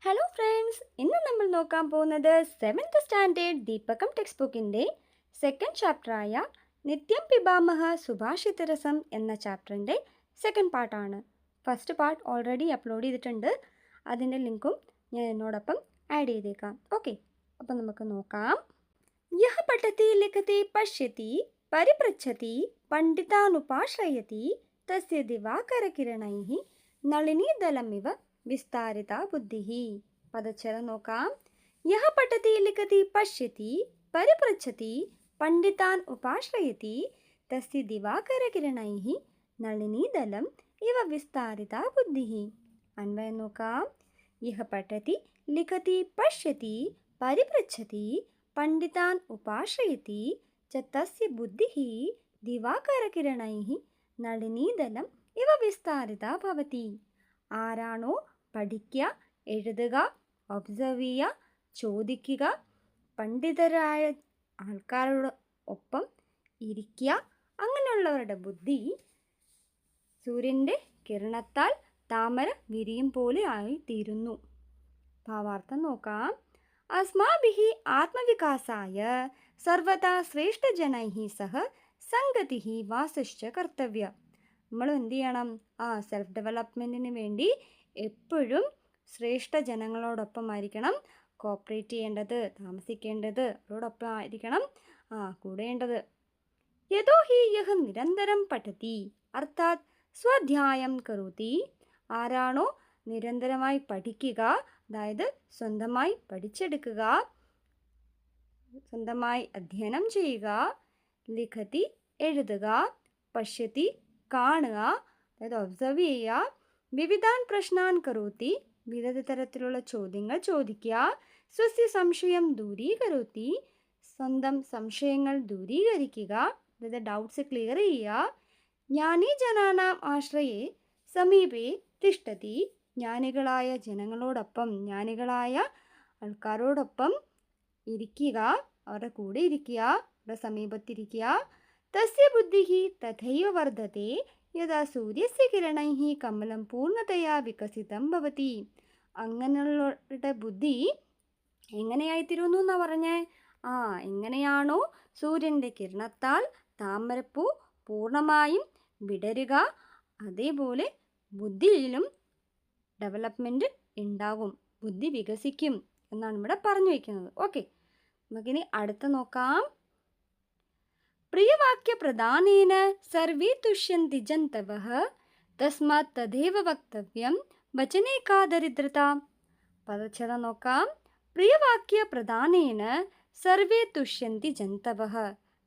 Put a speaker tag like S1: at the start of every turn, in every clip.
S1: Hello friends, ഇന്ന് നമ്മൾ നോക്കാൻ പോകുന്നത് 7th സ്റ്റാൻഡേർഡ് ദീപകം ടെക്സ്റ്റ് ബുക്കിൻ്റെ സെക്കൻഡ് ചാപ്റ്ററായ നിത്യം പിബാമഹ സുഭാഷിതരസം എന്ന ചാപ്റ്ററിൻ്റെ സെക്കൻഡ് പാർട്ടാണ്. ഫസ്റ്റ് പാർട്ട് ഓൾറെഡി അപ്ലോഡ് ചെയ്തിട്ടുണ്ട്. അതിൻ്റെ ലിങ്കും ഞാൻ എന്നോടൊപ്പം ആഡ് ചെയ്തേക്കാം. ഓക്കെ, അപ്പം നമുക്ക് നോക്കാം. യഹ പഠതി ലിഖതി പശ്യതി പരിപൃച്ഛതി പണ്ഡിതാനുപാശ്രയതി തസ്യ ദിവാകരകിരണൈഃ നളിനീദലമിവ വിസ്താരിത ബുദ്ധി. പദച്ഛേദം നോക്കാം. യഹ പഠതി ലിഖതി പശ്യതി പരിപൃച്ഛതി പണ്ഡിതാൻ ഉപാശ്രയതി തസ്യ ദിവാകരകിരണൈഃ നളിനീദലം ഇവ വിസ്താരിത ബുദ്ധി. അന്വയം നോക്കാം. യഹ പഠതി ലിഖതി പശ്യതി പരിപൃച്ഛതി പണ്ഡിതാൻ ഉപാശ്രയതി ച തസ്യ ബുദ്ധിഃ ദിവാകരകിരണൈഃ നളിനീദലം ഇവ വിസ്താരിത ഭവതി. ആരാണോ പഠിക്കുക, എഴുതുക, ഒബ്സർവ് ചെയ്യുക, ചോദിക്കുക, പണ്ഡിതരായ ആൾക്കാരുടെ ഒപ്പം ഇരിക്കുക, അങ്ങനെയുള്ളവരുടെ ബുദ്ധി സൂര്യൻ്റെ കിരണത്താൽ താമര വിരിയും പോലെ ആയിത്തീരുന്നു. ഭാവാർത്ഥം നോക്കാം. അസ്മാഭിഃ ആത്മവികാസായ സർവദാ ശ്രേഷ്ഠജനൈഃ സഹ സംഗതിഃ വാസശ്ച കർത്തവ്യ. നമ്മൾ എന്ത് ചെയ്യണം? സെൽഫ് ഡെവലപ്മെൻറ്റിന് വേണ്ടി എപ്പോഴും ശ്രേഷ്ഠ ജനങ്ങളോടൊപ്പം ആയിരിക്കണം കോപ്പറേറ്റ് ചെയ്യേണ്ടത്, താമസിക്കേണ്ടത്, അവരോടൊപ്പം ആയിരിക്കണം കൂടേണ്ടത്. യതോ ഹി യഹ നിരന്തരം പഠതി അർത്ഥാത് സ്വാധ്യായം കരോതി. ആരാണോ നിരന്തരമായി പഠിക്കുക, അതായത് സ്വന്തമായി പഠിച്ചെടുക്കുക, സ്വന്തമായി അധ്യയനം ചെയ്യുക, ലിഖതി എഴുതുക, പശ്യതി കാണുക, അതായത് ഒബ്സർവ് ചെയ്യുക, വിവിധാൻ പ്രശ്നാൻ കരോതി വിവിധ തരത്തിലുള്ള ചോദ്യങ്ങൾ ചോദിക്കുക, സ്വസ്യ സംശയം ദൂരീകരോതി സ്വന്തം സംശയങ്ങൾ ദൂരീകരിക്കുക, അതായത് ഡൗട്ട്സ് ക്ലിയർ ചെയ്യുക, ജ്ഞാനീ ജനാനാം ആശ്രയേ സമീപേ തിഷ്ഠതി ജ്ഞാനികളായ ജനങ്ങളോടൊപ്പം, ജ്ഞാനികളായ ആൾക്കാരോടൊപ്പം ഇരിക്കുക, അവരുടെ കൂടെ ഇരിക്കുക, അവരുടെ സമീപത്തിരിക്കുക. തസ്യ ബുദ്ധിഃ തഥൈവ വർദ്ധത്തെ യഥാ സൂര്യസ്യ കിരണൈഃ കമലം പൂർണ്ണതയാ വികസിതം ഭവതി. അങ്ങനെയുള്ളവരുടെ ബുദ്ധി എങ്ങനെയായിത്തീരുന്നു എന്നാ പറഞ്ഞേ? എങ്ങനെയാണോ സൂര്യൻ്റെ കിരണത്താൽ താമരപ്പൂ പൂർണ്ണമായും വിടരുക, അതേപോലെ ബുദ്ധിയിലും ഡെവലപ്മെൻറ്റ് ഉണ്ടാകും, ബുദ്ധി വികസിക്കും എന്നാണ് ഇവിടെ പറഞ്ഞു വയ്ക്കുന്നത്. ഓക്കെ, നമുക്കിനി അടുത്ത് നോക്കാം. പ്രിയവാക്യപ്രധാനേന സർവേ തുഷ്യന്തി ജന്തവഃ തസ്മാത് തദേവ വക്തവ്യം വചനേ കാ ദരിദ്രത. പദച്ഛേദം നോക്കാം. പ്രിയവാക്യപ്രധാനേന സർവേ തുഷ്യന്തി ജന്തവഃ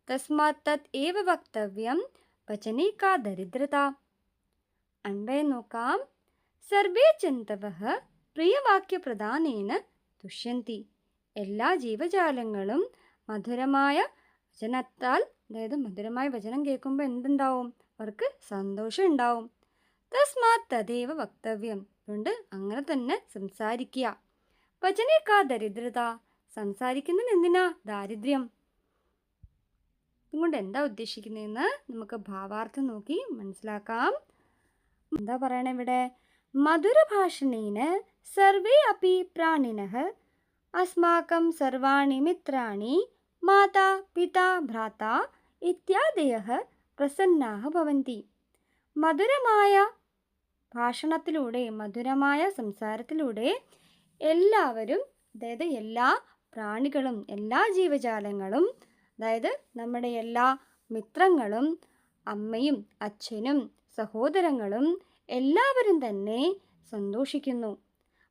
S1: തസ്മാത് തത് ഏവ വക്തവ്യം വചനേ കാ ദരിദ്രത. അന്വയം നോക്കാം. സർവേ ജന്തവഃ പ്രിയവാക്യപ്രധാനേന തുഷ്യന്തി. എല്ലാ ജീവജാലങ്ങളും മധുരമായ വചനത്താൽ, അതായത് മധുരമായ വചനം കേൾക്കുമ്പോൾ എന്തുണ്ടാവും? അവർക്ക് സന്തോഷം ഉണ്ടാവും. തസ്മാത് തദേവ വക്തവ്യം, അതുകൊണ്ട് അങ്ങനെ തന്നെ സംസാരിക്കുക. വചനേക്കാ ദരിദ്രത, സംസാരിക്കുന്നതിന് എന്തിനാ ദാരിദ്ര്യം? അതുകൊണ്ട് എന്താ ഉദ്ദേശിക്കുന്നതെന്ന് നമുക്ക് ഭാവാർത്ഥം നോക്കി മനസ്സിലാക്കാം. എന്താ പറയണേ ഇവിടെ? മധുരഭാഷണേന സർവേ അപി പ്രാണിനഃ അസ്മാകം സർവാണി മിത്രാണി മാതാ പിതാ ഭ്രാതാ ഇത്യാദയഃ പ്രസന്നാഃ ഭവന്തി. മധുരമായ ഭാഷണത്തിലൂടെ, മധുരമായ സംസാരത്തിലൂടെ എല്ലാവരും, അതായത് എല്ലാ പ്രാണികളും, എല്ലാ ജീവജാലങ്ങളും, അതായത് നമ്മുടെ എല്ലാ മിത്രങ്ങളും, അമ്മയും അച്ഛനും സഹോദരങ്ങളും എല്ലാവരും തന്നെ സന്തോഷിക്കുന്നു.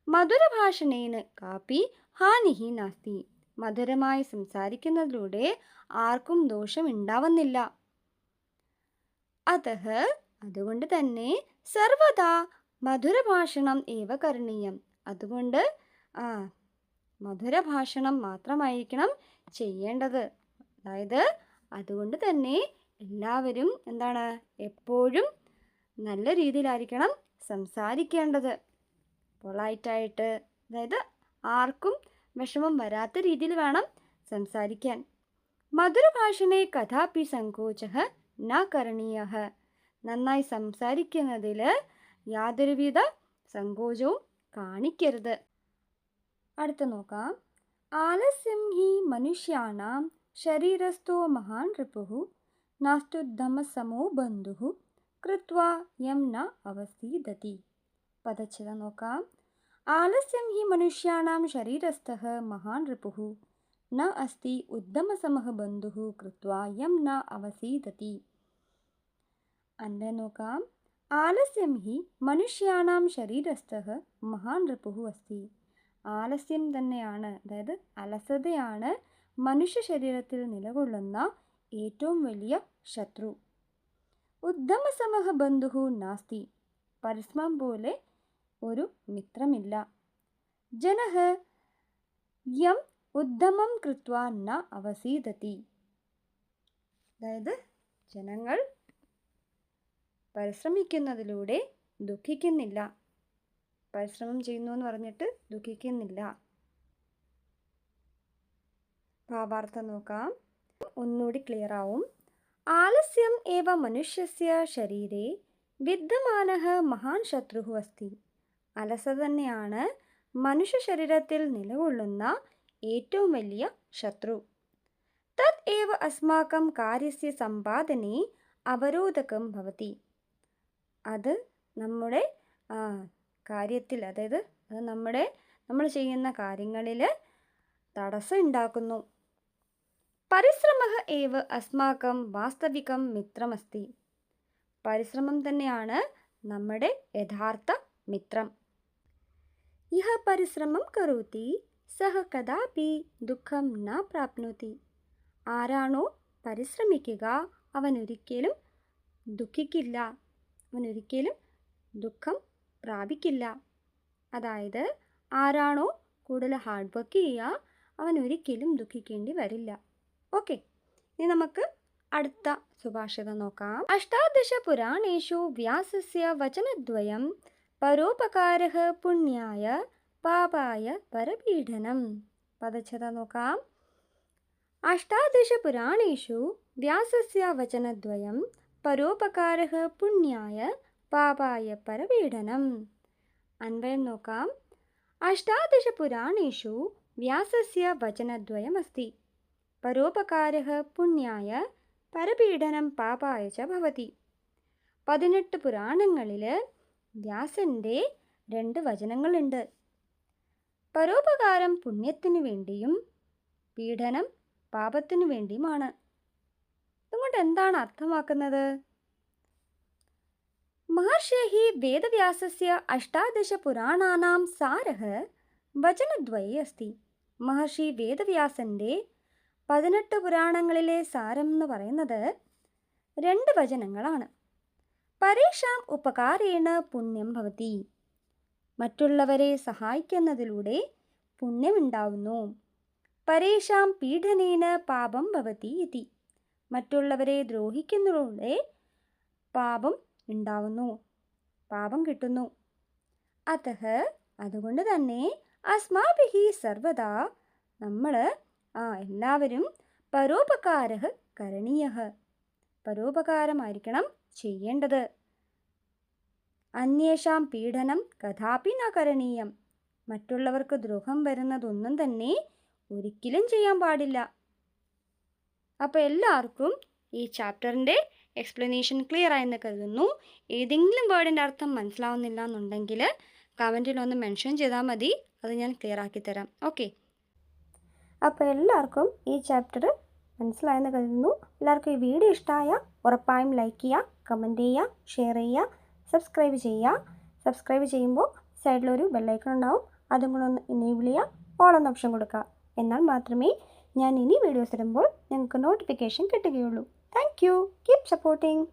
S1: മധുരഭാഷണേന കാപി ഹാനിഃ നാസ്തി. മധുരമായി സംസാരിക്കുന്നതിലൂടെ ആർക്കും ദോഷം ഉണ്ടാവുന്നില്ല. അതഃ, അതുകൊണ്ട് തന്നെ സർവദാ മധുരഭാഷണം ഏവ കരണീയം. അതുകൊണ്ട് മധുരഭാഷണം മാത്രമായിരിക്കണം ചെയ്യേണ്ടത്. അതായത് അതുകൊണ്ട് തന്നെ എല്ലാവരും എന്താണ്, എപ്പോഴും നല്ല രീതിയിലായിരിക്കണം സംസാരിക്കേണ്ടത്, പൊളൈറ്റായിട്ട്, അതായത് ആർക്കും വിഷമം വരാത്ത രീതിയിൽ വേണം സംസാരിക്കാൻ. മധുരഭാഷണേ കഥാപി സങ്കോചഃ ന കരണീയഃ. നന്നായി സംസാരിക്കുന്നതിൽ യാതൊരുവിധ സങ്കോചവും കാണിക്കരുത്. അടുത്ത നോക്കാം. ആലസ്യം ഹി മനുഷ്യാണാം ശരീരസ്ഥോ മഹാൻ റിപുഃ നാസ്ത്യുദ്ധമസമോ ബന്ധുഃ കൃത്വാ യം ന അവസീദതി. പദച്ഛേദം നോക്കാം. ആലസ്യം ഹി മനുഷ്യാണാം ശരീരസ്ഥഃ മഹാൻ റിപുഃ ന അസ്തി ഉദ്ധമസമഃ ബന്ധുഃ കൃത്വാ യം ന അവസീദതി. അന്വയം നോക്കാം. ആലസ്യം ഹി മനുഷ്യാണാം ശരീരസ്ഥഃ മഹാൻ റിപുഃ അസ്തി. ആലസ്യം തന്നെയാണ്, അതായത് അലസതയാണ് മനുഷ്യ ശരീരത്തിൽ നിലകൊള്ളുന്ന ഏറ്റവും വലിയ ശത്രു. ഉദ്ധമസമഃ ബന്ധുഃ നാസ്തി. പരിശ്രമം പോലെ ഒരു മിത്രമില്ല. ജനഃ യം ഉദ്ധമം കൃത്വാ ന അവസീദതി. അതായത് ജനങ്ങൾ പരിശ്രമിക്കുന്നതിലൂടെ ദുഃഖിക്കുന്നില്ല. പരിശ്രമം ചെയ്യുന്നു എന്ന് പറഞ്ഞിട്ട് ദുഃഖിക്കുന്നില്ല. ഭാവാർത്ഥം നോക്കാം. ഒന്നുകൂടി ക്ലിയർ ആവും. ആലസ്യം ഏവ മനുഷ്യസ്യ ശരീരേ വിദ്യമാനഃ മഹാൻ ശത്രുഃ അസ്തി. അലസത തന്നെയാണ് മനുഷ്യ ശരീരത്തിൽ നിലകൊള്ളുന്ന ഏറ്റവും വലിയ ശത്രു. തത് ഏവ അസ്മാകം കാര്യസ്യ സമ്പാദനേ അവരോധകം ഭവതി. അത് നമ്മുടെ കാര്യത്തിൽ, അതായത് അത് നമ്മൾ ചെയ്യുന്ന കാര്യങ്ങളിൽ തടസ്സം ഉണ്ടാക്കുന്നു. പരിശ്രമഃ ഏവ അസ്മാകം വാസ്തവികം മിത്രമസ്തി. പരിശ്രമം തന്നെയാണ് നമ്മുടെ യഥാർത്ഥ മിത്രം. യഹ പരിശ്രമം കരോതി സഹ കദാപി ദുഃഖം ന പ്രാപ്നോതി. ആരാണോ പരിശ്രമിക്കുക അവനൊരിക്കലും ദുഃഖിക്കില്ല, അവനൊരിക്കലും ദുഃഖം പ്രാപിക്കില്ല. അതായത് ആരാണോ കൂടുതൽ ഹാർഡ് വർക്ക് ചെയ്യുക അവനൊരിക്കലും ദുഃഖിക്കേണ്ടി വരില്ല. ഓക്കെ, ഇനി നമുക്ക് അടുത്ത സുഭാഷിതം നോക്കാം. അഷ്ടാദശ പുരാണേഷു വ്യാസസ്യ വചനദ്വയം പരോപകാരഃ പുണ്യായ പാപായ പരപീഡനം. പദച്ഛേദം നോക്കാം. അഷ്ടാദശ പുരാണേഷു വ്യാസസ്യ വചനദ്വയം പരോപകാരഃ പുണ്യായ പാപായ പരപീഡനം. അന്വയം നോക്കാം. അഷ്ടാദശ പുരാണേഷു വ്യാസസ്യ വചനദ്വയം അസ്തി. പരോപകാരഃ പുണ്യായ പരപീഡനം പാപായ ച ഭവതി. 18 പുരാണങ്ങളിൽ വ്യാസൻ്റെ 2 വചനങ്ങളുണ്ട്. പരോപകാരം പുണ്യത്തിനു വേണ്ടിയും പീഡനം പാപത്തിനു വേണ്ടിയുമാണ്. അതുകൊണ്ട് എന്താണ് അർത്ഥമാക്കുന്നത്? മഹർഷേഃ വേദവ്യാസസ്യ അഷ്ടാദശ പുരാണാനാം സാരഃ വചനദ്വയേ അസ്തി. മഹർഷി വേദവ്യാസൻ്റെ 18 പുരാണങ്ങളിലെ സാരം എന്ന് പറയുന്നത് 2 വചനങ്ങളാണ്. പരേഷാം ഉപകാരേണ പുണ്യം ഭവതി. മറ്റുള്ളവരെ സഹായിക്കുന്നതിലൂടെ പുണ്യമുണ്ടാവുന്നു. പരേഷാം പീഡനേന പാപം ഭവതി ഇതി. മറ്റുള്ളവരെ ദ്രോഹിക്കുന്നതിലൂടെ പാപം ഉണ്ടാവുന്നു, പാപം കിട്ടുന്നു. അതഃ അതുകൊണ്ട് തന്നെ അസ്മാഭിഃ സർവദാ നമ്മൾ എല്ലാവരും പരോപകാരഃ കരണീയഃ. പരോപകാരമായിരിക്കണം ചെയ്യേണ്ടത്. അന്യേഷാം പീഡനം കഥാപി ന കരണീയം. മറ്റുള്ളവർക്ക് ദ്രോഹം വരുന്നതൊന്നും തന്നെ ഒരിക്കലും ചെയ്യാൻ പാടില്ല. അപ്പോൾ എല്ലാവർക്കും ഈ ചാപ്റ്ററിൻ്റെ എക്സ്പ്ലനേഷൻ ക്ലിയർ ആയെന്ന് കരുതുന്നു. ഏതെങ്കിലും വേർഡിൻ്റെ അർത്ഥം മനസ്സിലാവുന്നില്ല എന്നുണ്ടെങ്കിൽ കമൻറ്റിലൊന്ന് മെൻഷൻ ചെയ്താൽ മതി, അത് ഞാൻ ക്ലിയർ ആക്കി തരാം. ഓക്കെ, അപ്പോൾ എല്ലാവർക്കും ഈ ചാപ്റ്റർ മനസ്സിലായെന്ന് കരുതുന്നു. എല്ലാവർക്കും ഈ വീഡിയോ ഇഷ്ടമായ ഉറപ്പായും ലൈക്ക് ചെയ്യുക, കമൻറ്റ് ചെയ്യുക, ഷെയർ ചെയ്യുക, സബ്സ്ക്രൈബ് ചെയ്യുക. സബ്സ്ക്രൈബ് ചെയ്യുമ്പോൾ സൈഡിലൊരു ബെല്ലൈക്കൺ ഉണ്ടാവും, അതും കൂടെ ഒന്ന് എനേബിൾ ചെയ്യുക, ഓൾ എന്ന ഓപ്ഷൻ കൊടുക്കുക. എന്നാൽ മാത്രമേ ഞാൻ ഇനി വീഡിയോസ് ഇടുമ്പോൾ നിങ്ങൾക്ക് നോട്ടിഫിക്കേഷൻ കിട്ടുകയുള്ളൂ. Thank you. Keep supporting.